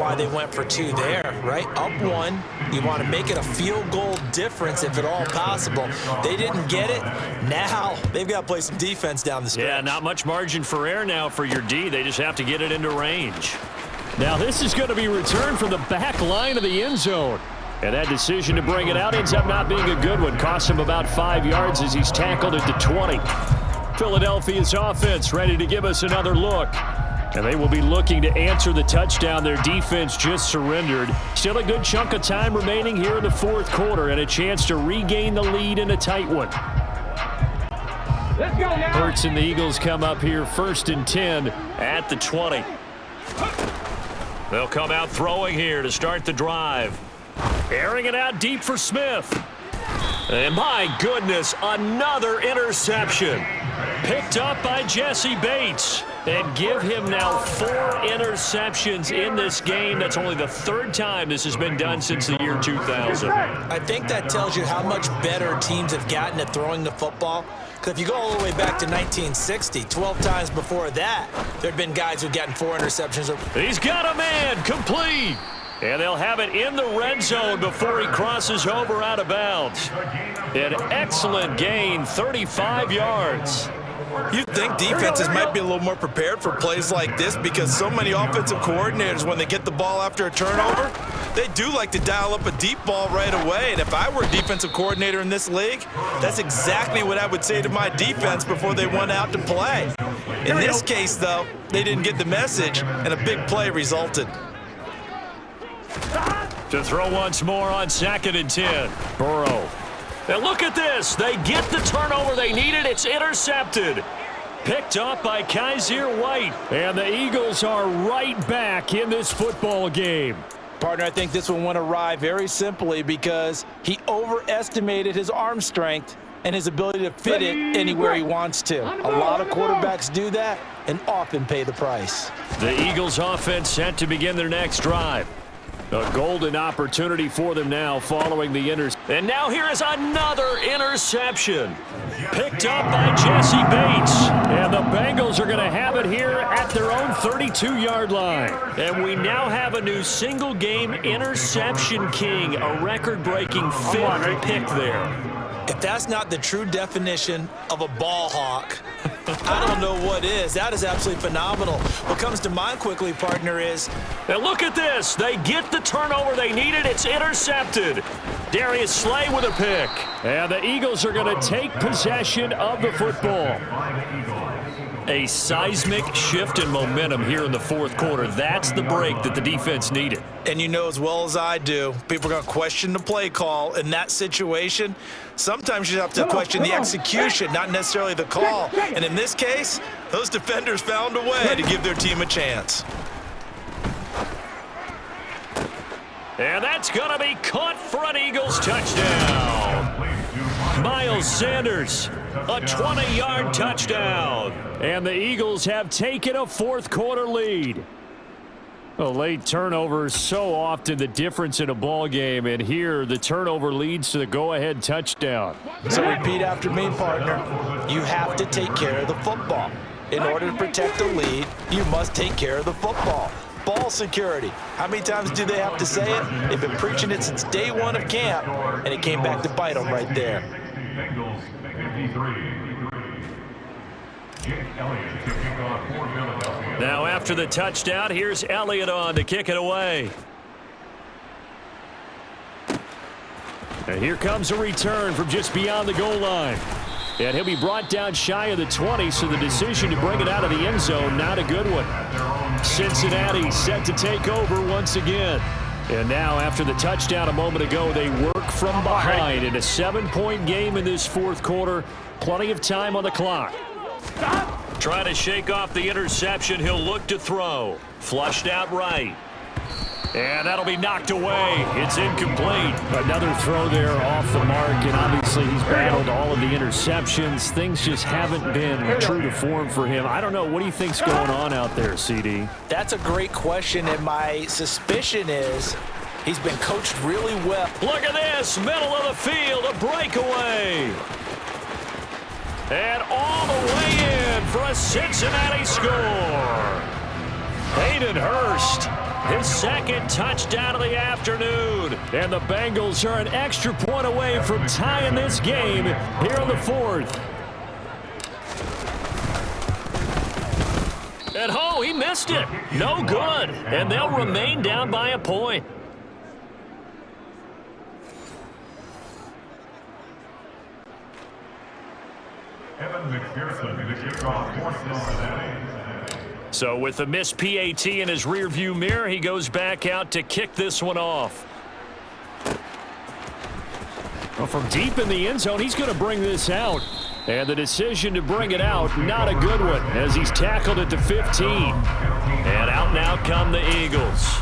why they went for 2 there, right? Up 1, you want to make it a field goal difference if at all possible. They didn't get it. Now they've got to play some defense down the stretch. Yeah, not much margin for error now for your D. They just have to get it into range. Now this is going to be returned from the back line of the end zone. And that decision to bring it out ends up not being a good one. Costs him about 5 yards as he's tackled at the 20. Philadelphia's offense ready to give us another look. And they will be looking to answer the touchdown. Their defense just surrendered. Still a good chunk of time remaining here in the fourth quarter and a chance to regain the lead in a tight one. Let's go now. Hurts and the Eagles come up here 1st and 10 at the 20. They'll come out throwing here to start the drive. Airing it out deep for Smith. And my goodness, another interception. Picked up by Jesse Bates. And give him now 4 interceptions in this game. That's only the 3rd time this has been done since the year 2000. I think that tells you how much better teams have gotten at throwing the football. Because if you go all the way back to 1960, 12 times before that, there had been guys who've gotten 4 interceptions. He's got a man, complete. And they'll have it in the red zone before he crosses over out of bounds. An excellent gain, 35 yards. You'd think defenses might be a little more prepared for plays like this because so many offensive coordinators, when they get the ball after a turnover, they do like to dial up a deep ball right away. And if I were a defensive coordinator in this league, that's exactly what I would say to my defense before they went out to play. In this case, though, they didn't get the message, and a big play resulted. To throw once more on 2nd and 10. Burrow. And look at this. They get the turnover they needed. It's intercepted. Picked up by Kaiser White. And the Eagles are right back in this football game. Partner, I think this one went awry very simply because he overestimated his arm strength and his ability to fit it anywhere he wants to. A lot of quarterbacks do that and often pay the price. The Eagles offense set to begin their next drive. A golden opportunity for them now following the interception. And now here is another interception. Picked up by Jesse Bates. And the Bengals are going to have it here at their own 32-yard line. And we now have a new single-game interception king, a record-breaking 5th pick there. If that's not the true definition of a ball hawk, I don't know what is. That is absolutely phenomenal. What comes to mind quickly, partner, is... And look at this. They get the turnover they needed. It's intercepted. Darius Slay with a pick. And the Eagles are going to take possession of the football. A seismic shift in momentum here in the fourth quarter. That's the break that the defense needed. And you know as well as I do, people are going to question the play call in that situation. Sometimes you have to question the execution, not necessarily the call. And in this case, those defenders found a way to give their team a chance. And that's going to be caught for an Eagles touchdown. Miles Sanders, a 20-yard touchdown. And the Eagles have taken a fourth quarter lead. A late turnover is so often the difference in a ball game, and here the turnover leads to the go-ahead touchdown. So repeat after me, partner. You have to take care of the football. In order to protect the lead, you must take care of the football. Ball security. How many times do they have to say it? They've been preaching it since day one of camp, and it came back to bite them right there. Now after the touchdown, here's Elliott on to kick it away. And here comes a return from just beyond the goal line. And he'll be brought down shy of the 20, so the decision to bring it out of the end zone, not a good one. Cincinnati set to take over once again. And now after the touchdown a moment ago, they work from behind in a 7-point game in this fourth quarter. Plenty of time on the clock. Trying to shake off the interception. He'll look to throw. Flushed out right. And that'll be knocked away. It's incomplete. Another throw there off the mark, and obviously he's battled all of the interceptions. Things just haven't been true to form for him. I don't know. What do you think's going on out there, CD? That's a great question, and my suspicion is he's been coached really well. Look at this. Middle of the field, a breakaway. And all the way in for a Cincinnati score. Hayden Hurst his second touchdown of the afternoon. And the Bengals are an extra point away from tying this game here in the fourth. And oh, he missed it. No good. And they'll remain down by a point. So with the missed PAT in his rearview mirror, he goes back out to kick this one off. Well, from deep in the end zone, he's going to bring this out. And the decision to bring it out, not a good one, as he's tackled at the 15. And out now come the Eagles.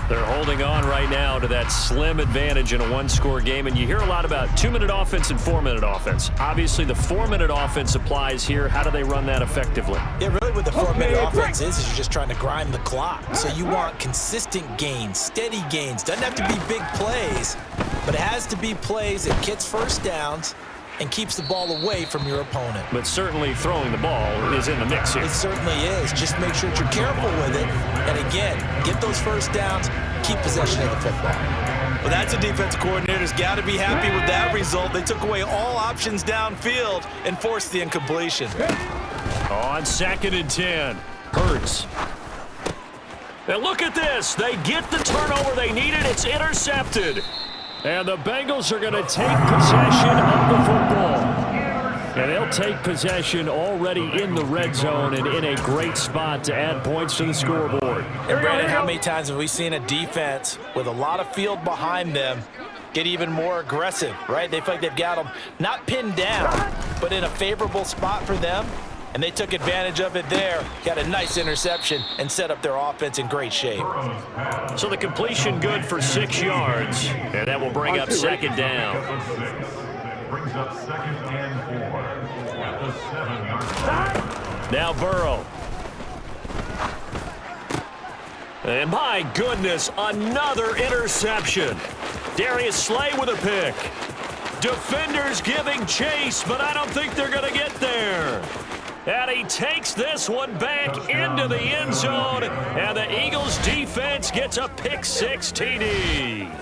They're holding on right now to that slim advantage in a one-score game. And you hear a lot about 2-minute offense and 4-minute offense. Obviously, the 4-minute offense applies here. How do they run that effectively? Yeah, really what the 4-minute offense is you're just trying to grind the clock. So you want consistent gains, steady gains. Doesn't have to be big plays, but it has to be plays that gets first downs and keeps the ball away from your opponent. But certainly throwing the ball is in the mix here. It certainly is. Just make sure that you're careful with it. And again, get those first downs, keep possession of the football. Well, that's a defensive coordinator's got to be happy with that result. They took away all options downfield and forced the incompletion. On 2nd and 10, Hurts. And look at this. They get the turnover they needed. It's intercepted. And the Bengals are going to take possession of the football. And they'll take possession already in the red zone and in a great spot to add points to the scoreboard. And Brandon, how many times have we seen a defense with a lot of field behind them get even more aggressive, right? They feel like they've got them not pinned down, but in a favorable spot for them. And they took advantage of it there. Got a nice interception and set up their offense in great shape. So the completion good for 6 yards. And that will bring up 2nd down. Brings up 2nd and 4 at the 7-yard line. Now Burrow. And my goodness, another interception. Darius Slay with a pick. Defenders giving chase, but I don't think they're going to get there. And he takes this one back into the end zone, and the Eagles defense gets a pick-6 TD.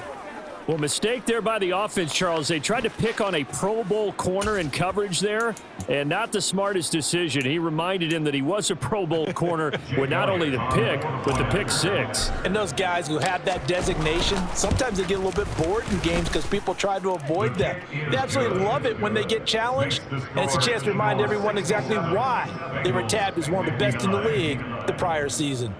Well, mistake there by the offense, Charles. They tried to pick on a Pro Bowl corner in coverage there, and not the smartest decision. He reminded him that he was a Pro Bowl corner with not only the pick, but the pick-6. And those guys who have that designation, sometimes they get a little bit bored in games because people try to avoid them. They absolutely love it when they get challenged, and it's a chance to remind everyone exactly why they were tabbed as one of the best in the league the prior season.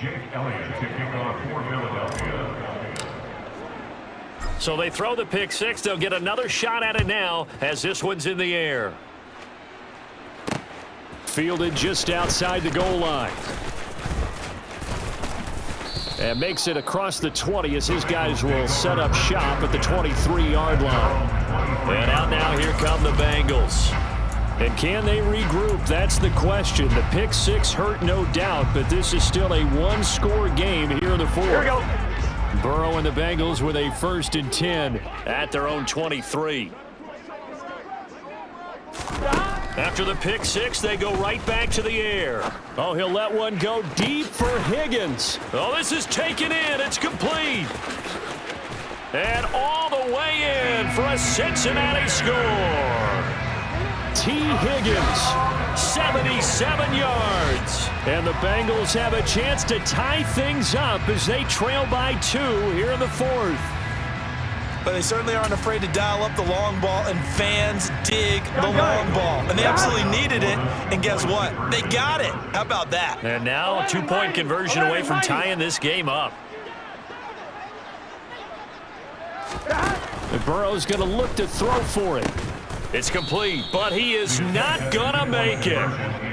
Jake Elliott to kick off for Philadelphia. So they throw the pick-6. They'll get another shot at it now as this one's in the air. Fielded just outside the goal line. And makes it across the 20 as his guys will set up shop at the 23-yard line. And out now, here come the Bengals. And can they regroup? That's the question. The pick-6 hurt, no doubt, but this is still a one-score game here in the fourth. Here we go. Burrow and the Bengals with a 1st and 10 at their own 23. After the pick-6, they go right back to the air. Oh, he'll let one go deep for Higgins. Oh, this is taken in. It's complete. And all the way in for a Cincinnati score. T. Higgins, 77 yards. And the Bengals have a chance to tie things up as they trail by 2 here in the fourth. But they certainly aren't afraid to dial up the long ball, and fans dig the long ball. And they absolutely needed it, and guess what? They got it. How about that? And now a 2-point conversion away from tying this game up. And Burrow's going to look to throw for it. It's complete, but he is not going to make it.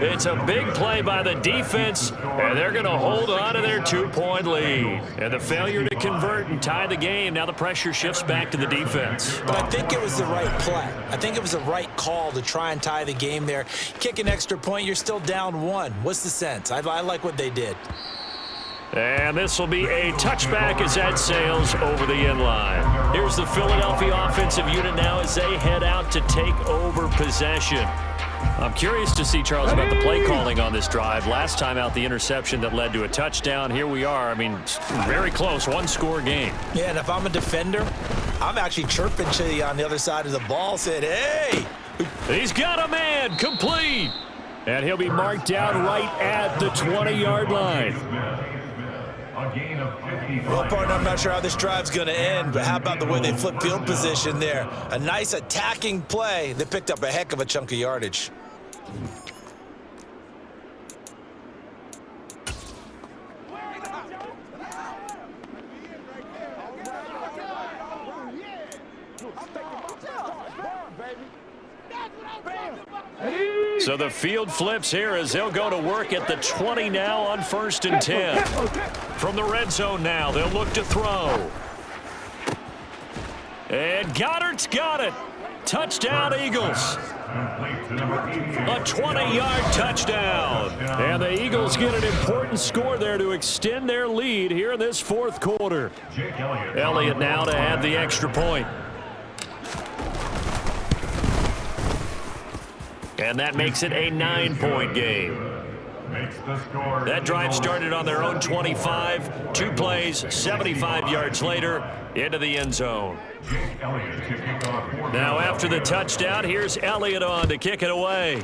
It's a big play by the defense, and they're going to hold on to their 2-point lead. And the failure to convert and tie the game, now the pressure shifts back to the defense. But I think it was the right play. I think it was the right call to try and tie the game there. Kick an extra point, you're still down 1. What's the sense? I like what they did. And this will be a touchback as that sails over the end line. Here's the Philadelphia offensive unit now as they head out to take over possession. I'm curious to see, Charles, about the play calling on this drive. Last time out, the interception that led to a touchdown. Here we are. I mean, very close, one-score game. Yeah, and if I'm a defender, I'm actually chirping to you on the other side of the ball, saying, hey. He's got a man, complete. And he'll be marked down right at the 20-yard line. Well, partner, I'm not sure how this drive's going to end, but how about the way they flip field position there? A nice attacking play. They picked up a heck of a chunk of yardage. So the field flips here as they'll go to work at the 20 now on 1st and 10. From the red zone now, they'll look to throw. And Goddard's got it. Touchdown, Eagles. A 20-yard touchdown. And the Eagles get an important score there to extend their lead here in this fourth quarter. Elliott now to add the extra point. And that makes it a 9-point game. That drive started on their own 25. 2 plays, 75 yards later, into the end zone. Now after the touchdown, here's Elliott on to kick it away.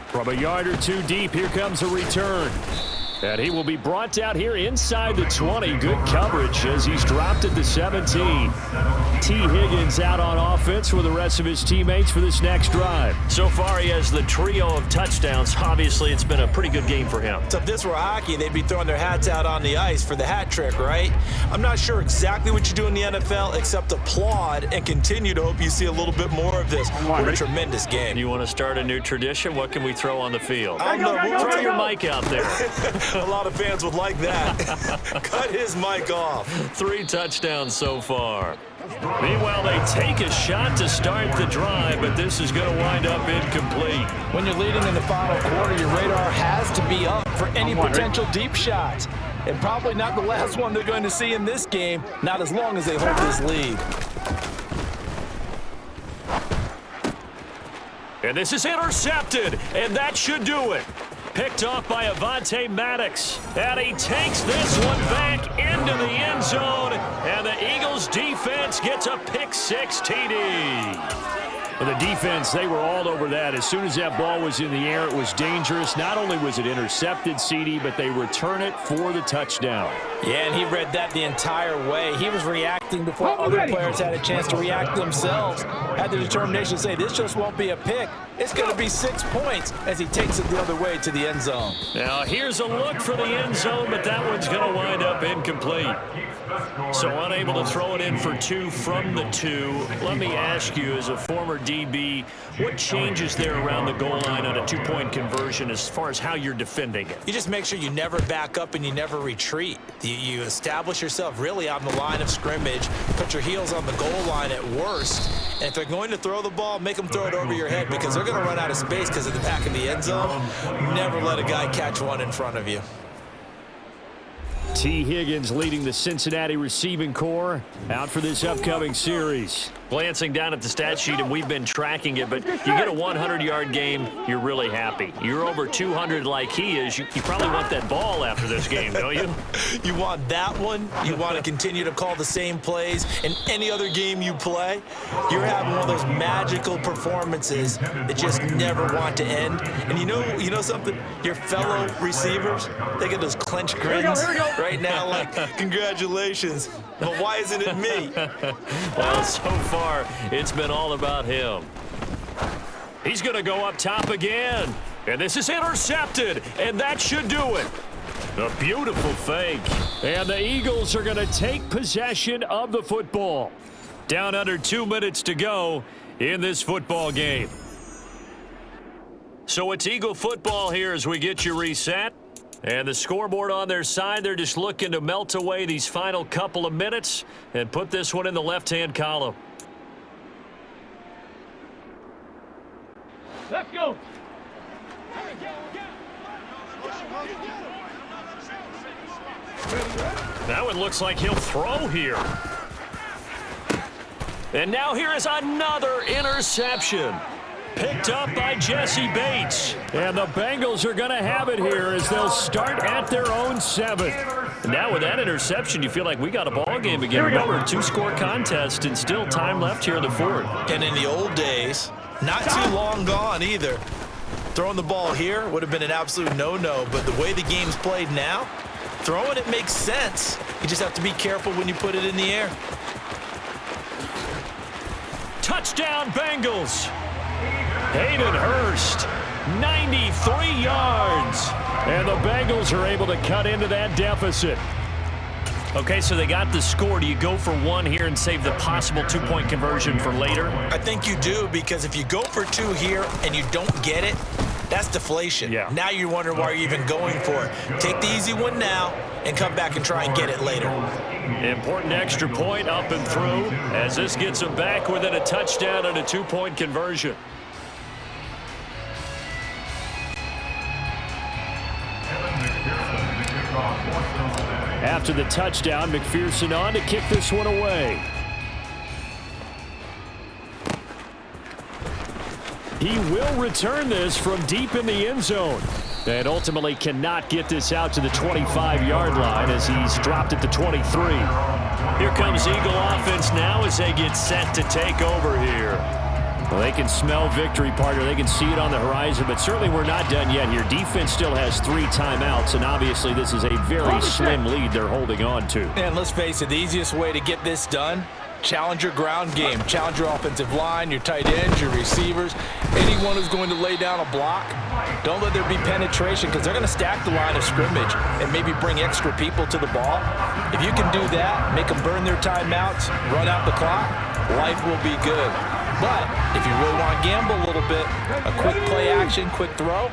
From a yard or two deep, here comes a return. And he will be brought down here inside the 20. Good coverage as he's dropped at the 17. T. Higgins out on offense with the rest of his teammates for this next drive. So far, he has the trio of touchdowns. Obviously, it's been a pretty good game for him. So if this were hockey, they'd be throwing their hats out on the ice for the hat trick, right? I'm not sure exactly what you do in the NFL except applaud and continue to hope you see a little bit more of this. What a tremendous game. You want to start a new tradition? What can we throw on the field? I don't know. Throw your mic out there. A lot of fans would like that. Cut his mic off. 3 touchdowns so far. Meanwhile, they take a shot to start the drive, but this is going to wind up incomplete. When you're leading in the final quarter, your radar has to be up for any potential deep shots. And probably not the last one they're going to see in this game, not as long as they hold this lead. And this is intercepted, and that should do it. Picked off by Avonte Maddox. And he takes this one back into the end zone. And the Eagles defense gets a pick-6 TD. For the defense, they were all over that. As soon as that ball was in the air, it was dangerous. Not only was it intercepted, CD, but they return it for the touchdown. Yeah, and he read that the entire way. He was reacting before other players had a chance to react themselves. Had the determination to say, this just won't be a pick. It's going to be 6 points as he takes it the other way to the end zone. Now, here's a look for the end zone, but that one's going to wind up incomplete. So unable to throw it in for 2 from the 2. Let me ask you, as a former DB, what changes there around the goal line on a 2-point conversion as far as how you're defending it? You just make sure you never back up and you never retreat. You establish yourself really on the line of scrimmage, put your heels on the goal line at worst, and if they're going to throw the ball, make them throw it over your head because they're going to run out of space because of the back of the end zone. Never let a guy catch one in front of you. T. Higgins leading the Cincinnati receiving corps out for this upcoming series. Glancing down at the stat sheet, and we've been tracking it, but you get a 100-yard game, you're really happy. You're over 200 like he is. You probably want that ball after this game, don't you? You want that one. You want to continue to call the same plays in any other game you play. You're having one of those magical performances that just never want to end. And you know something? Your fellow receivers, they get those clenched grins right now like, congratulations. But why isn't it me? Well, so far, it's been all about him. He's going to go up top again. And this is intercepted, and that should do it. A beautiful fake. And the Eagles are going to take possession of the football. Down under 2 minutes to go in this football game. So it's Eagle football here as we get you reset. And the scoreboard on their side, they're just looking to melt away these final couple of minutes and put this one in the left-hand column. Let's go. That one looks like he'll throw here. And now here is another interception. Picked up by Jesse Bates. And the Bengals are going to have it here as they'll start at their own 7. And now with that interception, you feel like we got a ball game again. Remember, 2-score contest and still time left here in the 4th. And in the old days, not too long gone either, throwing the ball here would have been an absolute no-no. But the way the game's played now, throwing it makes sense. You just have to be careful when you put it in the air. Touchdown, Bengals. Hayden Hurst, 93 yards. And the Bengals are able to cut into that deficit. Okay, so they got the score. Do you go for 1 here and save the possible 2-point conversion for later? I think you do, because if you go for 2 here and you don't get it, that's deflation. Yeah. Now you're wondering why you're even going for it. Take the easy one now and come back and try and get it later. Important extra point up and through as this gets them back within a touchdown and a 2-point conversion. After the touchdown, McPherson on to kick this one away. He will return this from deep in the end zone. And ultimately cannot get this out to the 25-yard line as he's dropped at the 23. Here comes Eagle offense now as they get set to take over here. Well, they can smell victory, partner. They can see it on the horizon, but certainly we're not done yet here. Defense still has 3 timeouts, and obviously this is a very slim lead they're holding on to. And let's face it, the easiest way to get this done, challenge your ground game. Challenge your offensive line, your tight ends, your receivers, anyone who's going to lay down a block. Don't let there be penetration, because they're going to stack the line of scrimmage and maybe bring extra people to the ball. If you can do that, make them burn their timeouts, run out the clock, life will be good. But if you really want to gamble a little bit, a quick play action, quick throw,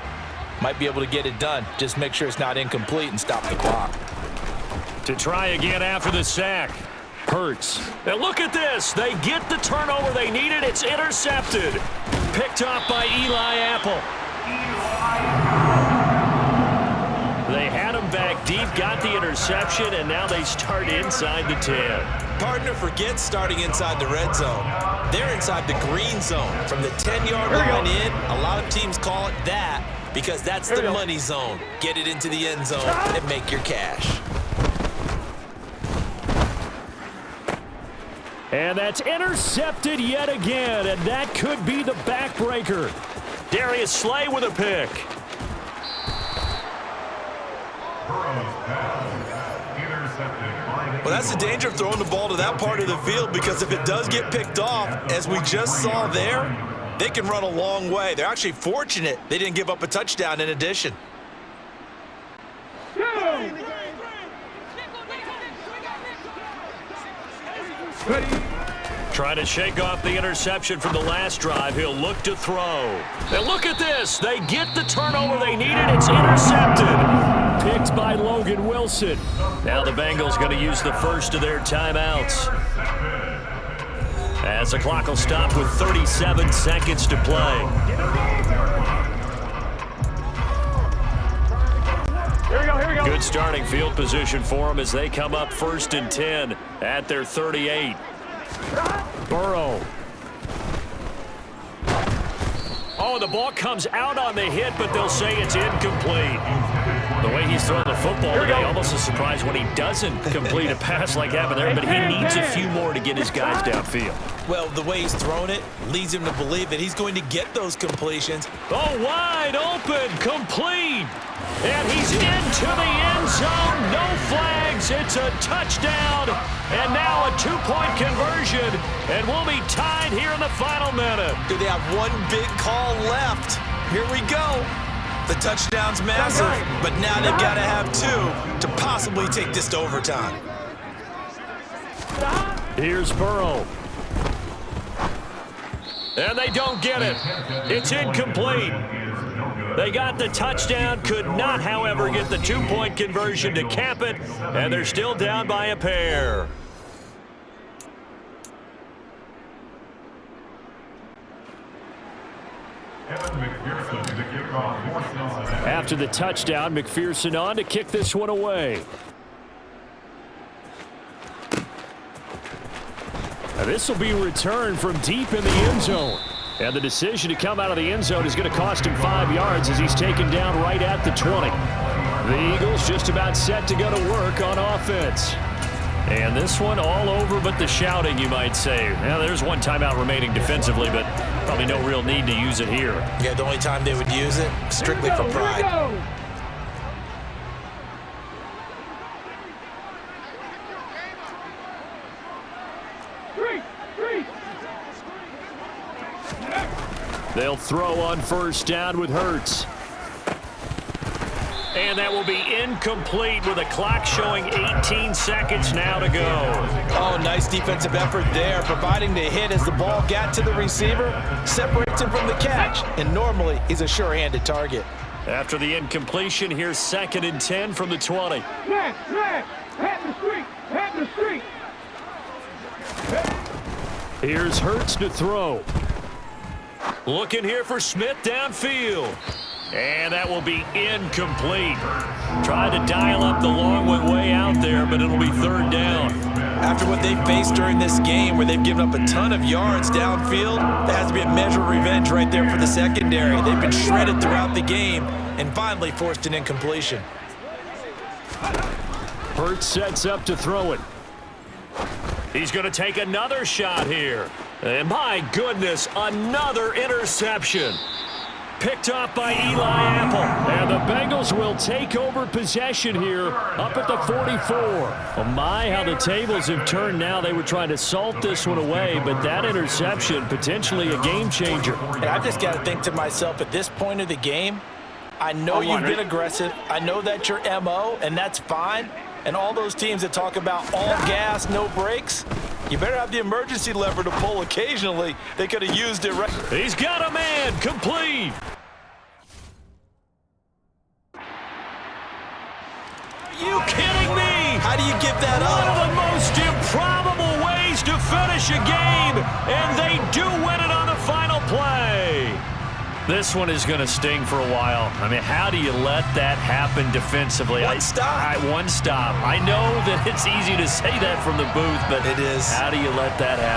might be able to get it done. Just make sure it's not incomplete and stop the clock. To try again after the sack. Hurts. And look at this. They get the turnover they needed. It's intercepted. Picked up by Eli Apple. They had him back deep, got the interception, and now they start inside the 10. Partner, forget starting inside the red zone. They're inside the green zone. From the 10-yard line in, a lot of teams call it that because that's the money zone. Get it into the end zone and make your cash. And that's intercepted yet again, and that could be the backbreaker. Darius Slay with a pick. Well, that's the danger of throwing the ball to that part of the field, because if it does get picked off, as we just saw there, they can run a long way. They're actually fortunate they didn't give up a touchdown in addition. Trying to shake off the interception from the last drive. He'll look to throw. And look at this. They get the turnover they needed. It's intercepted. Picked by Logan Wilson. Now the Bengals going to use the first of their timeouts. As the clock will stop with 37 seconds to play. Here we go. Good starting field position for them as they come up 1st and 10 at their 38. Burrow. Oh, the ball comes out on the hit, but they'll say it's incomplete. The way he's throwing the football today, almost a surprise when he doesn't complete a pass like happened there, but he needs a few more to get his guys downfield. Well, the way he's thrown it leads him to believe that he's going to get those completions. Oh, wide open, complete. And he's into the end zone. No flags. It's a touchdown. And now a 2-point conversion. And we'll be tied here in the final minute. Do they have one big call left? Here we go. The touchdown's massive, but now they've got to have 2 to possibly take this to overtime. Here's Burrow. And they don't get it. It's incomplete. They got the touchdown, could not, however, get the 2-point conversion to cap it, and they're still down by a pair. After the touchdown, McPherson on to kick this one away. This will be returned from deep in the end zone. And the decision to come out of the end zone is going to cost him 5 yards as he's taken down right at the 20. The Eagles just about set to go to work on offense. And this one all over but the shouting, you might say. Now, there's one timeout remaining defensively, but probably no real need to use it here. Yeah, the only time they would use it, strictly for pride. They'll throw on first down with Hurts. And that will be incomplete with a clock showing 18 seconds now to go. Oh, nice defensive effort there, providing the hit as the ball got to the receiver, separates him from the catch, and normally he's a sure-handed target. After the incompletion, here's 2nd and 10 from the 20. Here's Hurts to throw. Looking here for Smith downfield. And that will be incomplete. Tried to dial up the long way out there, but it'll be 3rd down. After what they faced during this game where they've given up a ton of yards downfield, that has to be a measure of revenge right there for the secondary. They've been shredded throughout the game and finally forced an incompletion. Hurts sets up to throw it. He's going to take another shot here. And my goodness, another interception. Picked off by Eli Apple. And the Bengals will take over possession here up at the 44. Oh my, how the tables have turned now. They were trying to salt this one away, but that interception potentially a game changer. And I've just got to think to myself at this point of the game, I know you've been aggressive. I know that's your MO, and that's fine. And all those teams that talk about all gas, no brakes, you better have the emergency lever to pull occasionally. They could have used it right. He's got a man, complete. Are you kidding me? How do you give that One up? of the most improbable ways to finish a game, and they do win it on the final play. This one is going to sting for a while. I mean, how do you let that happen defensively? One stop. One stop. I know that it's easy to say that from the booth, but it is. How do you let that happen?